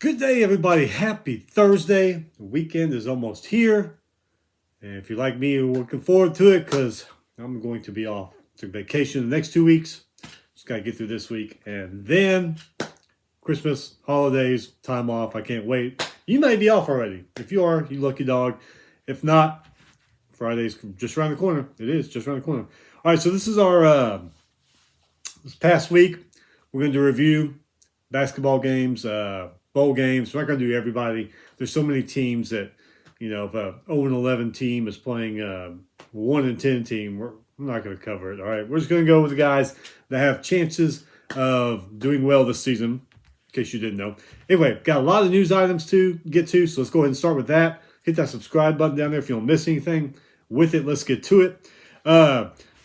Good day, everybody. Happy Thursday. The weekend is almost here. And if you're like me, you're looking forward to it because I'm going to be off. Took vacation the next 2 weeks. Just got to get through this week. And then Christmas, holidays, time off. I can't wait. You may be off already. If you are, you lucky dog. If not, Friday's just around the corner. It is just around the corner. All right, so this is our this past week. We're going to review basketball games, bowl games. We're not going to do everybody. There's so many teams that, if a 0-11 team is playing a 1-10 team, we're not going to cover it. All right, we're just going to go with the guys that have chances of doing well this season, in case you didn't know. Anyway, got a lot of news items to get to, so let's go ahead and start with that. Hit that subscribe button down there if you don't miss anything. With it, let's get to it.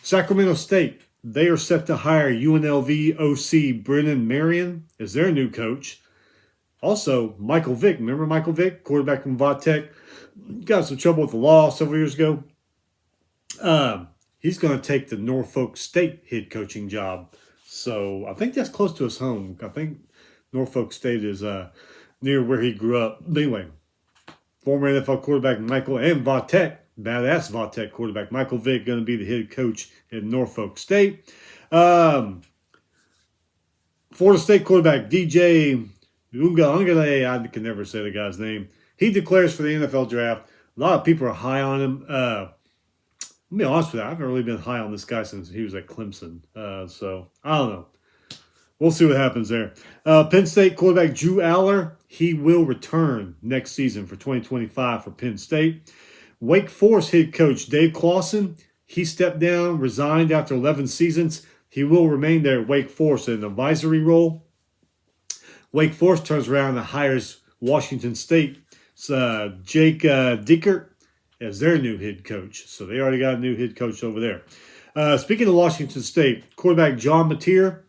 Sacramento State, they are set to hire UNLV OC Brennan Marion as their new coach. Also, Michael Vick. Remember Michael Vick, quarterback from Va-Tech? Got some trouble with the law several years ago. He's going to take the Norfolk State head coaching job. So I think that's close to his home. I think Norfolk State is near where he grew up. But anyway, former NFL quarterback Michael and Va-Tech, badass Va-Tech quarterback Michael Vick, going to be the head coach at Norfolk State. Florida State quarterback DJ Uiagalelei, I can never say the guy's name. He declares for the NFL draft. A lot of people are high on him. Let me be honest with you, I haven't really been high on this guy since he was at Clemson. So, I don't know. We'll see what happens there. Penn State quarterback Drew Aller, he will return next season for 2025 for Penn State. Wake Forest head coach Dave Clawson, he stepped down, resigned after 11 seasons. He will remain there at Wake Forest in an advisory role. Wake Forest turns around and hires Washington State Jake Dickert as their new head coach. So they already got a new head coach over there. Speaking of Washington State, quarterback John Mateer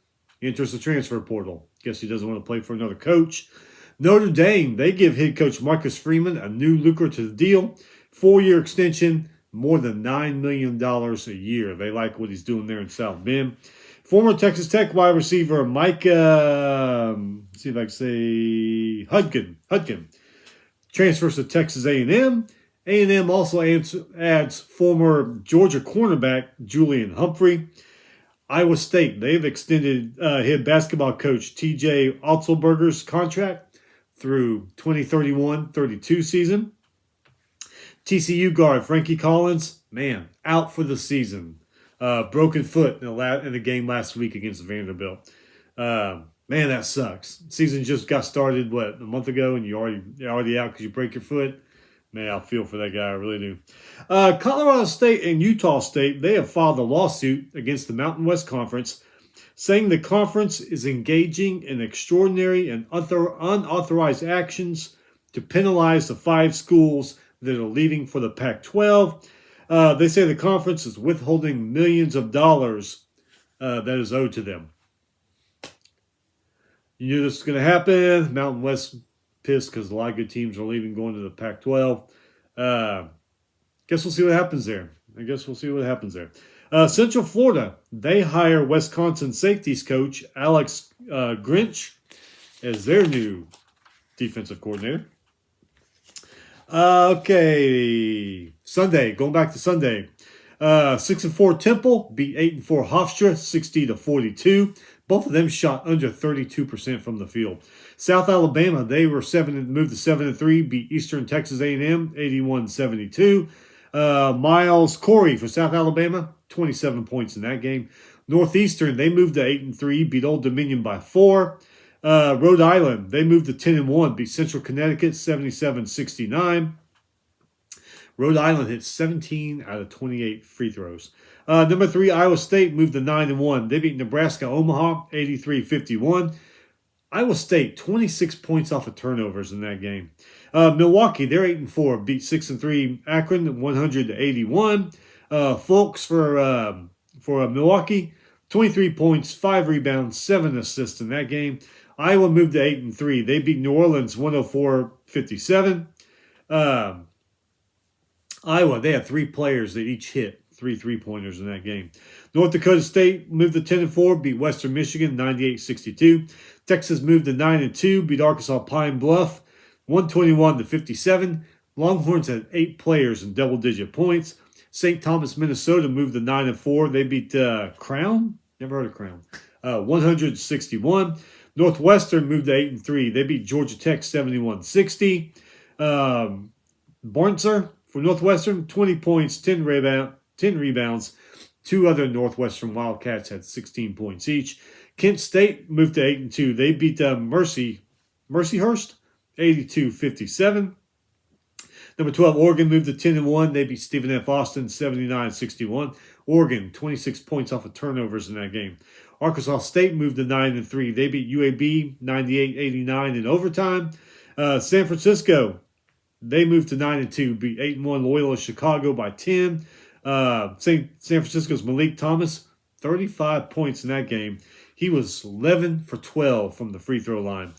enters the transfer portal. Guess he doesn't want to play for another coach. Notre Dame, they give head coach Marcus Freeman a new lucrative deal. 4-year extension, more than $9 million a year. They like what he's doing there in South Bend. Former Texas Tech wide receiver Mike, see if I can say Hudkin, transfers to Texas A&M. A&M also adds former Georgia cornerback Julian Humphrey. Iowa State, they've extended head basketball coach TJ Otzelberger's contract through 2031-32 season. TCU guard Frankie Collins, out for the season. Broken foot in the game last week against Vanderbilt. That sucks. Season just got started, a month ago, and you're already out because you break your foot? Man, I feel for that guy. I really do. Colorado State and Utah State, they have filed a lawsuit against the Mountain West Conference, saying the conference is engaging in extraordinary and unauthorized actions to penalize the 5 schools that are leaving for the Pac-12. They say the conference is withholding millions of dollars that is owed to them. You knew this was going to happen. Mountain West pissed because a lot of good teams are leaving, going to the Pac-12. Guess we'll see what happens there. Central Florida, they hire Wisconsin safeties coach Alex Grinch as their new defensive coordinator. Okay, Sunday, going back to Sunday. 6-4 Temple beat 8-4 Hofstra 60-42. Both of them shot under 32% from the field. South Alabama, they were moved to 7-3, beat Eastern Texas A&M 81-72. Miles Corey for South Alabama, 27 points in that game. Northeastern, they moved to 8-3, beat Old Dominion by 4. Rhode Island, they moved to 10-1, beat Central Connecticut 77-69. Rhode Island hit 17 out of 28 free throws. Number 3, Iowa State moved to 9-1. They beat Nebraska Omaha 83-51. Iowa State 26 points off of turnovers in that game. Milwaukee, they're 8-4, beat 6-3 Akron 100-81. Folks for Milwaukee, 23 points, 5 rebounds, 7 assists in that game. Iowa moved to 8-3. They beat New Orleans 104-57. Iowa, they had 3 players that each hit 3 3-pointers in that game. North Dakota State moved to 10-4, beat Western Michigan 98-62. Texas moved to 9-2, beat Arkansas Pine Bluff 121-57. Longhorns had 8 players in double-digit points. St. Thomas, Minnesota moved to 9-4. They beat Crown. Never heard of Crown. 161. Northwestern moved to 8-3. They beat Georgia Tech 71-60. Barnser for Northwestern, 20 points, 10 rebounds. 2 other Northwestern Wildcats had 16 points each. Kent State moved to 8-2. They beat Mercyhurst 82-57. Number 12, Oregon moved to 10-1. They beat Stephen F. Austin 79-61. Oregon, 26 points off of turnovers in that game. Arkansas State moved to 9-3. They beat UAB 98-89 in overtime. San Francisco, they moved to 9-2, beat 8-1 Loyola Chicago by 10. San Francisco's Malik Thomas, 35 points in that game. He was 11 for 12 from the free throw line.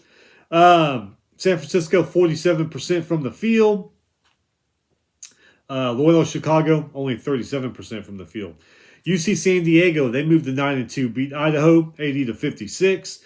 San Francisco, 47% from the field. Loyola Chicago, only 37% from the field. UC San Diego, they moved to 9-2, beat Idaho 80-56.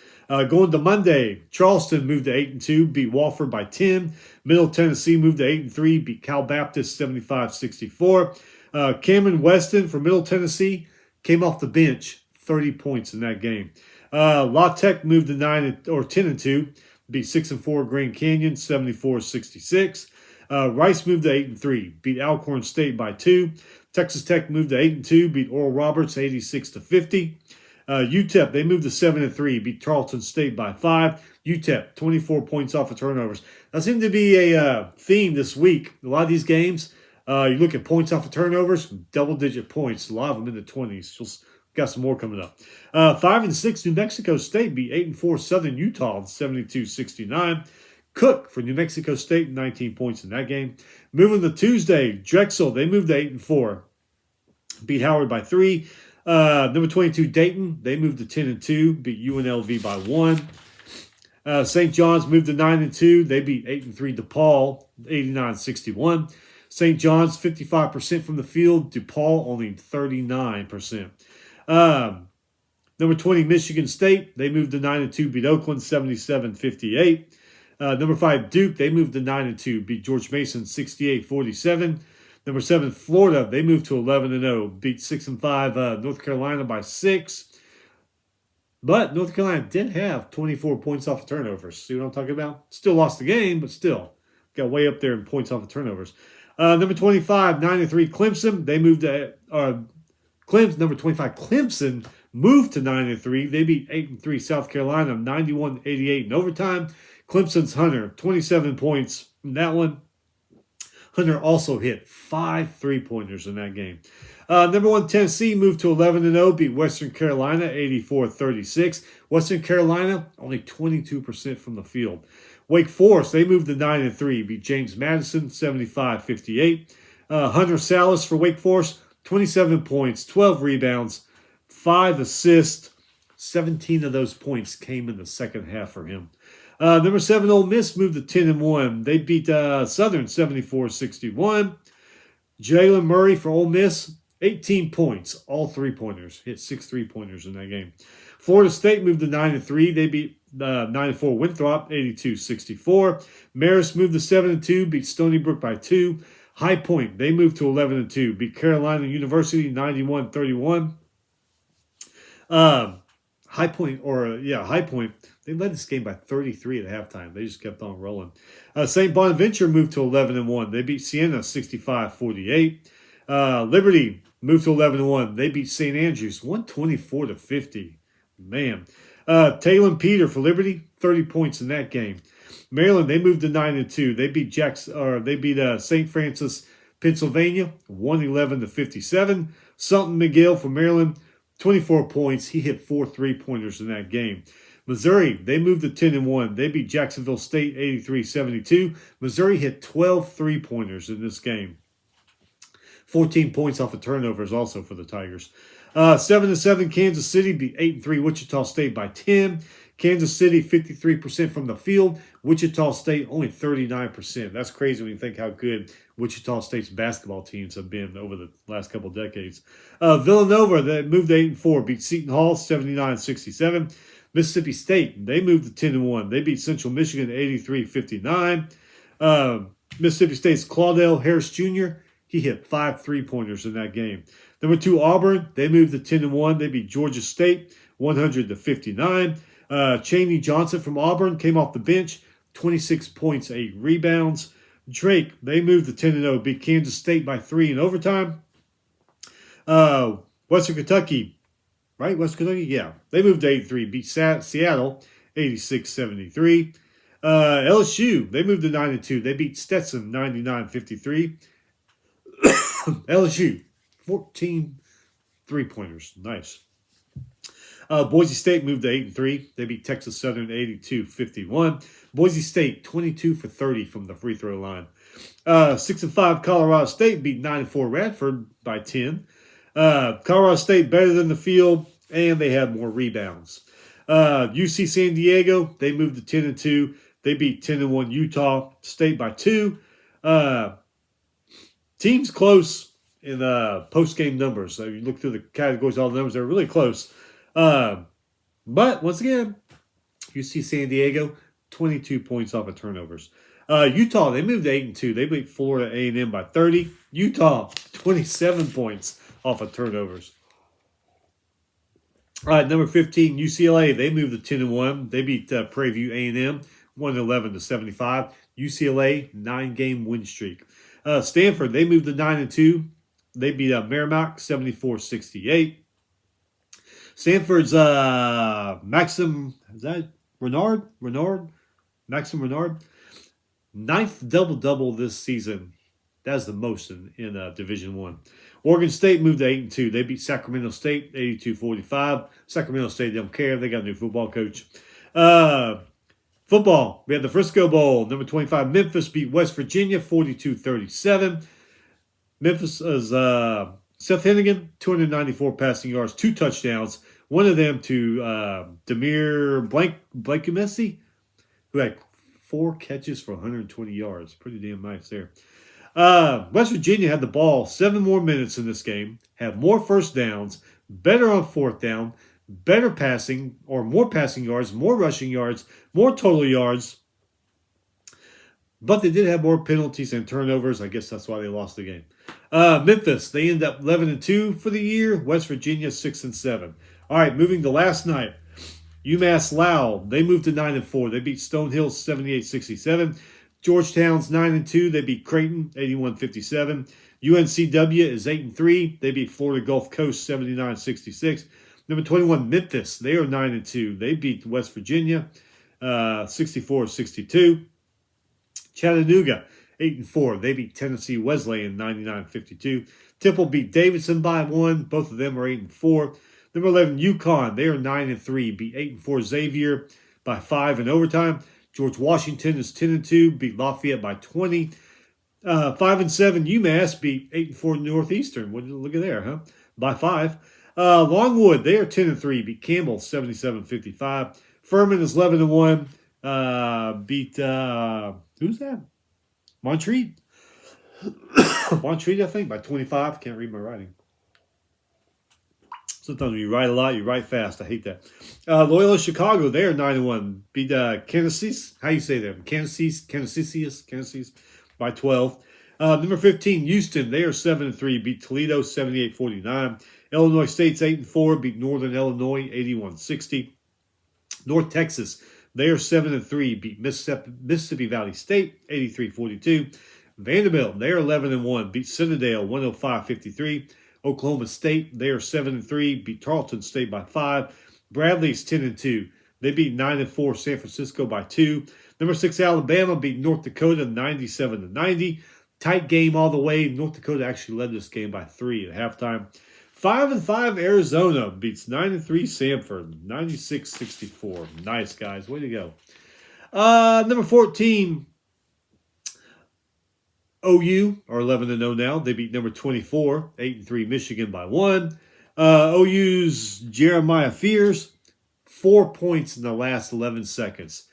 Going to Monday, Charleston moved to 8-2, beat Wofford by 10. Middle Tennessee moved to 8-3, beat Cal Baptist 75-64. Cameron Weston from Middle Tennessee came off the bench, 30 points in that game. La Tech moved to 10-2, beat 6-4 Grand Canyon 74-66. Rice moved to 8-3, beat Alcorn State by 2. Texas Tech moved to 8-2, beat Oral Roberts 86-50. UTEP, they moved to 7-3, beat Tarleton State by 5. UTEP, 24 points off of turnovers. That seemed to be a theme this week. A lot of these games, you look at points off of turnovers, double-digit points. A lot of them in the 20s. Just got some more coming up. 5-6, New Mexico State beat 8-4 Southern Utah 72-69. Cook for New Mexico State, 19 points in that game. Moving to Tuesday, Drexel, they moved to 8-4. Beat Howard by 3. Number 22, Dayton, they moved to 10-2. Beat UNLV by 1. St. John's moved to 9-2. They beat 8-3 DePaul, 89-61. St. John's, 55% from the field. DePaul, only 39%. Number 20, Michigan State, they moved to 9-2. Beat Oakland, 77-58. Number 5, Duke, they moved to 9-2, beat George Mason 68-47. Number 7, Florida, they moved to 11-0, beat 6-5 North Carolina by 6. But North Carolina did have 24 points off of turnovers. See what I'm talking about? Still lost the game, but still got way up there in points off of turnovers. Number 25, 9-3 Clemson, they moved to number 25 Clemson moved to 9-3. They beat 8-3 South Carolina 91-88 in overtime. Clemson's Hunter, 27 points in that one. Hunter also hit 5 3-pointers in that game. Number 1, Tennessee moved to 11-0, beat Western Carolina 84-36. Western Carolina, only 22% from the field. Wake Forest, they moved to 9-3, beat James Madison 75-58. Hunter Salas for Wake Forest, 27 points, 12 rebounds, 5 assists. 17 of those points came in the second half for him. Number 7, Ole Miss moved to 10-1. They beat Southern 74-61. Jalen Murray for Ole Miss, 18 points, all 3-pointers. Hit 6 3-pointers in that game. Florida State moved to 9-3. They beat 9-4 Winthrop, 82-64. Marist moved to 7-2, beat Stony Brook by 2. High Point, they moved to 11-2, beat Carolina University 91-31. High Point, they led this game by 33 at halftime. They just kept on rolling. St. Bonaventure moved to 11-1. They beat Siena 65-48. Liberty moved to 11-1. They beat St. Andrews 124-50. Man. Taylor Peter for Liberty, 30 points in that game. Maryland, they moved to 9-2. They beat St. Francis, Pennsylvania 111-57. Sultan McGill for Maryland, 24 points. He hit 4 3-pointers in that game. Missouri, they moved to 10-1. They beat Jacksonville State 83-72. Missouri hit 12 3-pointers in this game. 14 points off of turnovers also for the Tigers. 7-7 Kansas City beat 8-3 Wichita State by 10. Kansas City, 53% from the field. Wichita State, only 39%. That's crazy when you think how good Wichita State's basketball teams have been over the last couple of decades. Villanova, they moved to 8-4, beat Seton Hall 79-67. Mississippi State, they moved to 10-1. They beat Central Michigan 83-59. Mississippi State's Claudell Harris Jr., he hit 5 3-pointers in that game. Number 2, Auburn, they moved to 10-1. They beat Georgia State 100-59. Chaney Johnson from Auburn came off the bench, 26 points, 8 rebounds. Drake, they moved to 10-0, beat Kansas State by 3 in overtime. Western Kentucky, right? Western Kentucky, yeah. They moved to 8-3, beat Seattle 86-73. LSU, they moved to 9-2. They beat Stetson 99-53. LSU, 14 3-pointers. Nice. Boise State moved to 8-3. They beat Texas Southern 82-51. Boise State 22 for 30 from the free throw line. 6-5 Colorado State beat 9-4 Radford by 10. Colorado State better than the field, and they had more rebounds. UC San Diego, they moved to 10-2. They beat 10-1 Utah State by 2. Teams close in post-game numbers. So you look through the categories, all the numbers, they're really close. But once again, UC San Diego, 22 points off of turnovers. Utah, they moved to 8-2. They beat Florida A&M by 30. Utah, 27 points off of turnovers. All right, number 15, UCLA, they moved to 10-1. They beat Prairie View A&M 111-75. UCLA, 9-game win streak. Stanford, they moved to 9-2. They beat Merrimack 74-68. Stanford's Maxim, is that Renard? Maxim Renard. 9th double-double this season. That's the most in Division I. Oregon State moved to 8-2. They beat Sacramento State 82-45. Sacramento State don't care. They got a new football coach. Football. We had the Frisco Bowl. Number 25, Memphis beat West Virginia 42-37. Memphis is Seth Hennigan, 294 passing yards, 2 touchdowns. One of them to Demir Blankumesi, who had 4 catches for 120 yards. Pretty damn nice there. West Virginia had the ball 7 more minutes in this game, had more first downs, better on 4th down, better passing, or more passing yards, more rushing yards, more total yards. But they did have more penalties and turnovers. I guess that's why they lost the game. Memphis, they ended up 11-2 for the year. West Virginia, 6-7. All right, moving to last night. UMass Lowell, they moved to 9-4. They beat Stonehill 78-67. Georgetown's 9-2. They beat Creighton 81-57. UNCW is 8-3. They beat Florida Gulf Coast 79-66. Number 21, Memphis. They are 9-2. They beat West Virginia 64-62. Chattanooga 8-4. They beat Tennessee Wesleyan 99-52. Temple beat Davidson by 1. Both of them are 8-4. Number 11, UConn. They are 9-3. Beat 8-4 Xavier by 5 in overtime. George Washington is 10-2. Beat Lafayette by 20. 5-7 UMass beat 8-4 Northeastern. Look at there, huh? By 5. Longwood, they are 10-3. Beat Campbell 77-55. Furman is 11-1. Beat who's that? Montreat. Montreat, I think, by 25. Can't read my writing. Sometimes when you write a lot, you write fast. I hate that. Loyola Chicago, they are 9-1. Beat Kansas. How you say that? Kansas by 12. Number 15, Houston, they are 7-3. Beat Toledo 78-49. Illinois State's 8-4. Beat Northern Illinois 81-60. North Texas, they are 7-3. Beat Mississippi Valley State 83-42. Vanderbilt, they are 11-1. Beat Citadel 105-53. Oklahoma State, they are 7-3. Beat Tarleton State by 5. Bradley's 10-2. They beat 9-4 San Francisco by 2. Number 6 Alabama beat North Dakota 97-90. Tight game all the way. North Dakota actually led this game by 3 at halftime. 5-5 Arizona beats 9-3 Samford 96-64. Nice, guys. Way to go. Number 14 OU are 11-0 now. They beat number 24, 8-3 Michigan by 1. OU's Jeremiah Fears, 4 points in the last 11 seconds.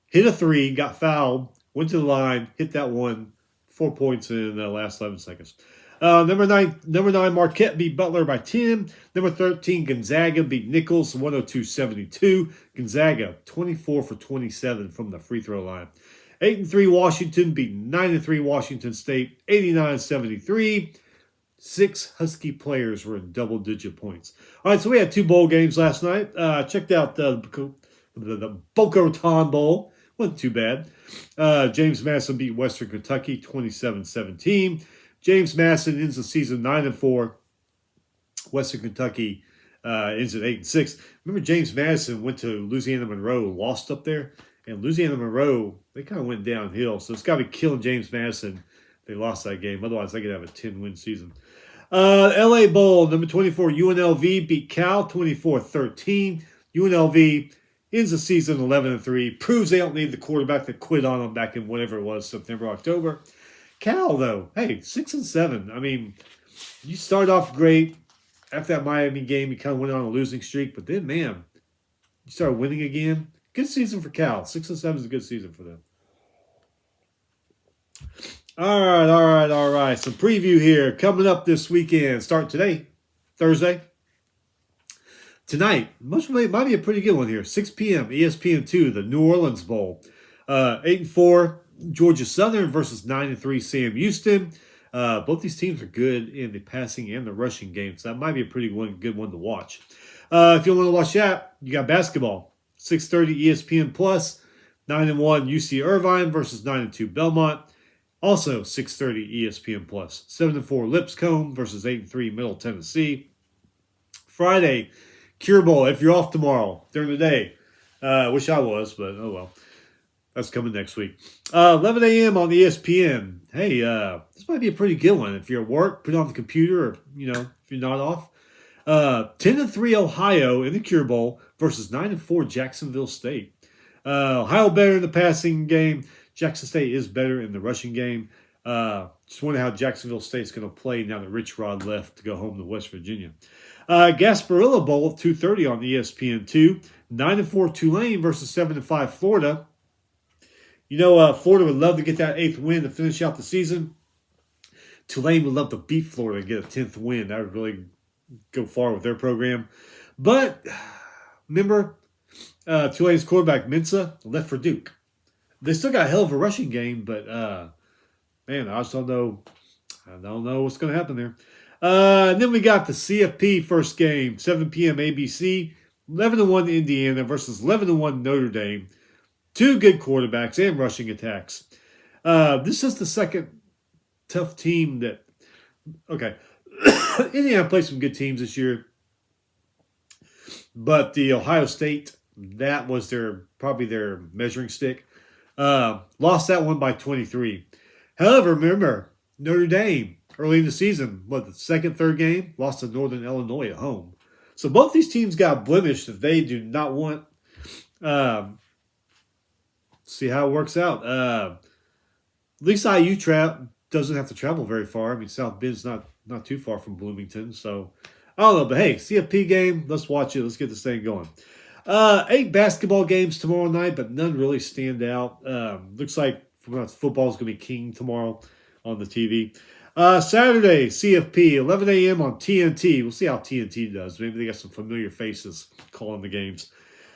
Hit a three, got fouled, went to the line, hit that one. 4 points in the last 11 seconds. Number nine, Marquette beat Butler by 10. Number 13, Gonzaga beat Nichols 102-72. Gonzaga 24 for 27 from the free throw line. 8-3 Washington beat 9-3 Washington State 89-73. 6 Husky players were in double-digit points. All right, so we had 2 bowl games last night. Checked out the Boca Raton Bowl. Wasn't too bad. James Madison beat Western Kentucky 27-17. James Madison ends the season 9-4. Western Kentucky ends at 8-6. Remember, James Madison went to Louisiana Monroe, lost up there, and Louisiana Monroe, they kind of went downhill. So it's got to be killing James Madison. They lost that game. Otherwise, they could have a 10-win season. LA Bowl, number 24, UNLV beat Cal 24-13. UNLV ends the season 11-3. Proves they don't need the quarterback that quit on them back in whatever it was, September, October. Cal, though, hey, 6-7. I mean, you start off great. After that Miami game, you kind of went on a losing streak. But then, man, you started winning again. Good season for Cal. 6-7 is a good season for them. All right. Some preview here coming up this weekend. Start today, Thursday. Tonight, might be a pretty good one here. 6 p.m. ESPN2, the New Orleans Bowl. 8-4 Georgia Southern versus 9-3 Sam Houston. Both these teams are good in the passing and the rushing game, so that might be a pretty good one to watch. If you want to watch that, you got basketball. 6:30 ESPN Plus. 9-1 UC Irvine versus 9-2 Belmont. Also 6:30 ESPN Plus. 7-4 Lipscomb versus 8-3 Middle Tennessee. Friday, Cure Bowl. If you're off tomorrow during the day, wish I was, but oh well. That's coming next week. 11 a.m. on ESPN. Hey, this might be a pretty good one. If you're at work, put it on the computer, or if you're not off. 10-3 Ohio in the Cure Bowl versus 9-4 Jacksonville State. Ohio better in the passing game. Jackson State is better in the rushing game. Just wonder how Jacksonville State's going to play now that Rich Rod left to go home to West Virginia. Gasparilla Bowl at 2:30 on ESPN2. 9-4 Tulane versus 7-5 Florida. Florida would love to get that 8th win to finish out the season. Tulane would love to beat Florida and get a 10th win. That would really go far with their program. But remember, Tulane's quarterback Mensah left for Duke. They still got a hell of a rushing game, but man, I just don't know. I don't know what's going to happen there. And then we got the CFP first game, 7 p.m. ABC, 11-1 Indiana versus 11-1 Notre Dame. 2 good quarterbacks and rushing attacks. This is the second tough team that. Okay, Indiana played some good teams this year, but the Ohio State, that was probably their measuring stick. Lost that one by 23. However, remember, Notre Dame, early in the season, the second, third game, lost to Northern Illinois at home. So both these teams got blemished if they do not want. See how it works out. At least IU doesn't have to travel very far. I mean, South Bend's not too far from Bloomington. So, I don't know. But hey, CFP game, let's watch it. Let's get this thing going. 8 basketball games tomorrow night, but none really stand out. Looks like football's going to be king tomorrow on the TV. Saturday, CFP, 11 a.m. on TNT. We'll see how TNT does. Maybe they got some familiar faces calling the games.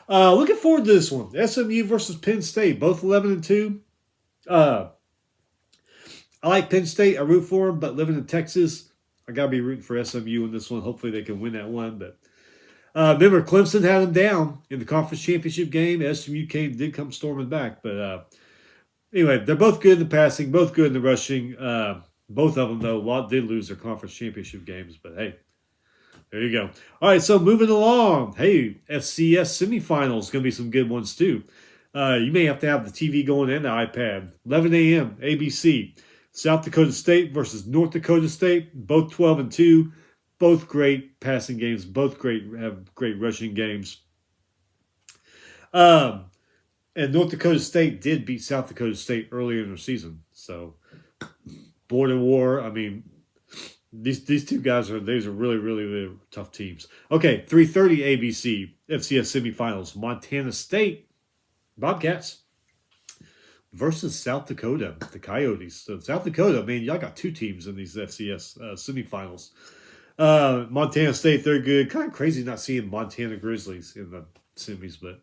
Looking forward to this one. SMU versus Penn State, both 11-2. I like Penn State. I root for them, but living in Texas, I got to be rooting for SMU in this one. Hopefully they can win that one. But remember, Clemson had them down in the conference championship game. SMU did come storming back. But anyway, they're both good in the passing, both good in the rushing. Both of them, though, did lose their conference championship games. But hey, there you go. All right, so moving along. Hey, FCS semifinals, going to be some good ones too. You may have to have the TV going and the iPad. 11 a.m. ABC. South Dakota State versus North Dakota State. Both 12-2. Both great passing games. Both have great rushing games. And North Dakota State did beat South Dakota State earlier in the season. So, border war. I mean, These two guys these are really, really, really tough teams. Okay, 3:30 ABC FCS semifinals. Montana State Bobcats versus South Dakota, the Coyotes. So South Dakota, man, y'all got two teams in these FCS semifinals. Montana State, they're good. Kind of crazy not seeing Montana Grizzlies in the semis, but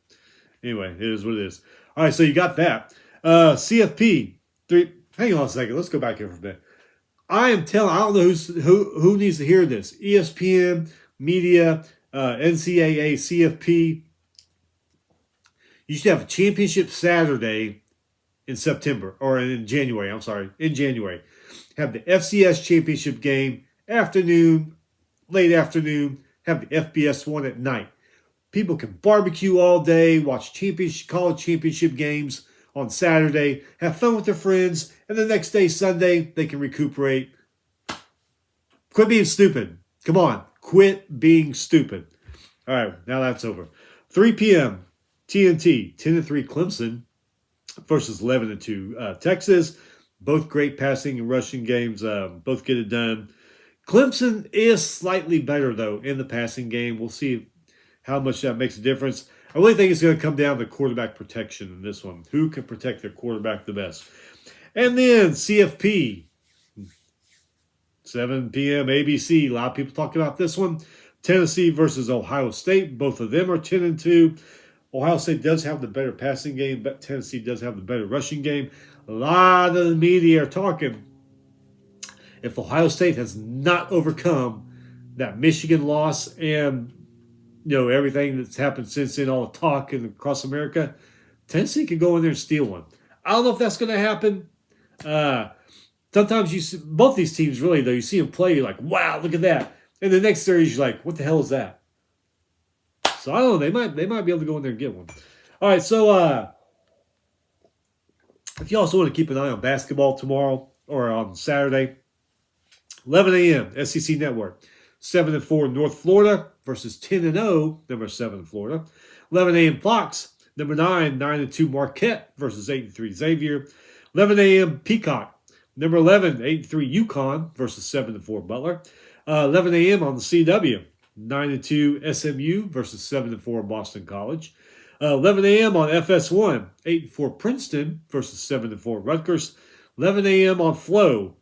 anyway, it is what it is. All right, so you got that. CFP, three. Hang on a second. Let's go back here for a bit. I don't know who needs to hear this. ESPN, media, NCAA, CFP. You should have a championship Saturday in September, or in January. I'm sorry, in January. Have the FCS championship game afternoon, late afternoon. Have the FBS one at night. People can barbecue all day, watch college championship games on Saturday, have fun with their friends, and the next day, Sunday, they can recuperate. Quit being stupid. Come on, quit being stupid. All right, now that's over. 3 p.m. TNT, 10-3 Clemson versus 11-2 Texas. Both great passing and rushing games. Both get it done. Clemson is slightly better, though, in the passing game. We'll see how much that makes a difference. I really think it's going to come down to quarterback protection in this one. Who can protect their quarterback the best? And then CFP, 7 p.m. ABC. A lot of people talking about this one. Tennessee versus Ohio State. Both of them are 10-2. Ohio State does have the better passing game, but Tennessee does have the better rushing game. A lot of the media are talking. If Ohio State has not overcome that Michigan loss and everything that's happened since then, all the talk and across America, Tennessee can go in there and steal one. I don't know if that's going to happen. Sometimes you see both these teams really, though, you see them play, you're like, wow, look at that. And the next series, you're like, what the hell is that? So I don't know. They might be able to go in there and get one. All right, so if you also want to keep an eye on basketball tomorrow or on Saturday, 11 a.m. SEC Network. 7-4 North Florida versus 10-0, number 7 Florida. 11 a.m. Fox, number 9-2 Marquette versus 8-3 Xavier. 11 a.m. Peacock, number 11, 8-3 UConn versus 7-4 Butler. 11 a.m. on the CW, 9-2 SMU versus 7-4 Boston College. 11 a.m. on FS1, 8-4 Princeton versus 7-4 Rutgers. 11 a.m. on Flow,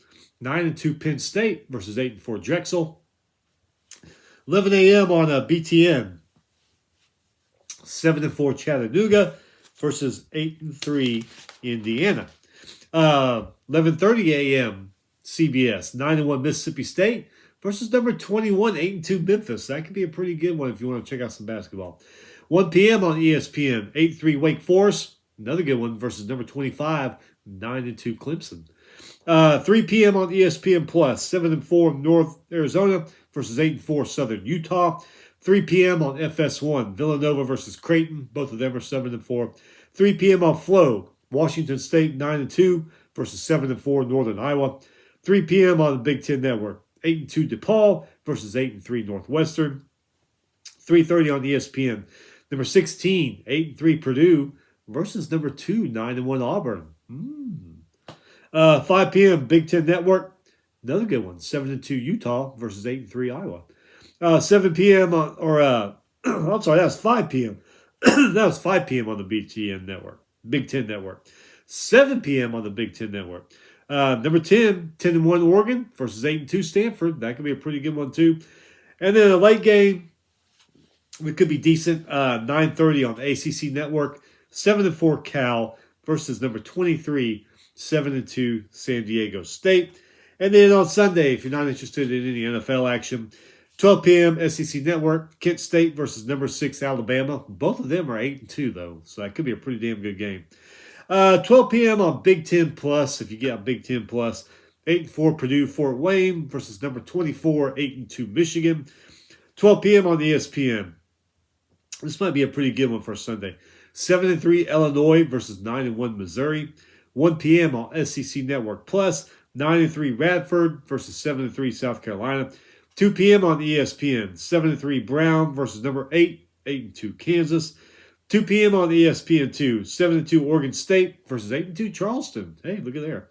9-2 Penn State versus 8-4 Drexel. 11 a.m. on BTN, 7-4 Chattanooga versus 8-3 Indiana. 11:30 a.m. CBS, 9-1 Mississippi State versus number 21, 8-2 Memphis. That could be a pretty good one if you want to check out some basketball. 1 p.m. on ESPN, 8-3 Wake Forest, another good one versus number 25, 9-2 Clemson. 3 p.m. on ESPN Plus, 7-4 North Arizona versus 8-4 Southern Utah. 3 p.m. on FS1, Villanova versus Creighton. Both of them are 7-4. 3 p.m. on Flow, Washington State 9-2 versus 7-4 Northern Iowa. 3 p.m. on the Big Ten Network, 8-2 DePaul versus 8-3 Northwestern. 3:30 on ESPN, number 16, 8-3 Purdue versus number 2, 9-1 Auburn. 5 p.m. Big Ten Network, another good one, 7-2 Utah versus 8-3 Iowa. 7 p.m. I'm sorry, that was 5 p.m. That was 5 p.m. on the BTN Network, Big Ten Network. 7 p.m. on the Big Ten Network. Number 10, 10-1 Oregon versus 8-2 Stanford. That could be a pretty good one too. And then a late game, it could be decent. 9:30 on the ACC Network. 7-4 Cal versus number 23, 7-2 San Diego State. And then on Sunday, if you're not interested in any NFL action, 12 p.m. SEC Network, Kent State versus number 6 Alabama. Both of them are 8-2 though, so that could be a pretty damn good game. 12 p.m. on Big Ten Plus, if you get on Big Ten Plus, 8-4 Purdue Fort Wayne versus number 24, 8-2 Michigan. 12 p.m. on ESPN. This might be a pretty good one for Sunday. 7-3 Illinois versus 9-1 Missouri. 1 p.m. on SEC Network Plus, 9-3 Radford versus 7-3 South Carolina. 2 p.m. on ESPN, 7-3 Brown versus number 8, 8-2 Kansas. 2 p.m. on ESPN2, 7-2 Oregon State versus 8-2 Charleston. Hey, look at there.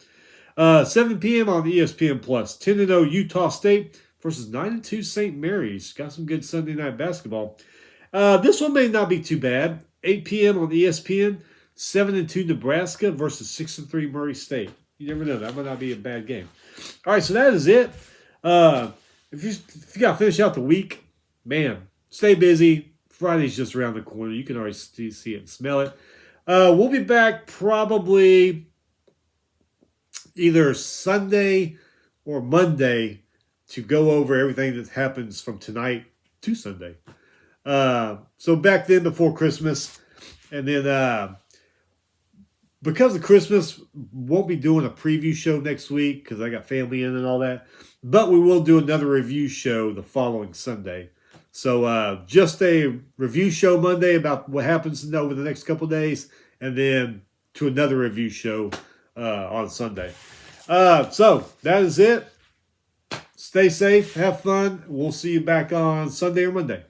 7 p.m. on ESPN Plus. 10-0 Utah State versus 9-2 St. Mary's. Got some good Sunday night basketball. This one may not be too bad. 8 p.m. on ESPN. 7-2 Nebraska versus 6-3 Murray State. You never know. That might not be a bad game. All right, so that is it. If you got to finish out the week, man, stay busy. Friday's just around the corner. You can already see it and smell it. We'll be back probably either Sunday or Monday to go over everything that happens from tonight to Sunday. So back then before Christmas. And then because of Christmas, won't be doing a preview show next week because I got family in and all that. But we will do another review show the following Sunday. So just a review show Monday about what happens over the next couple of days. And then to another review show on Sunday. So that is it. Stay safe. Have fun. We'll see you back on Sunday or Monday.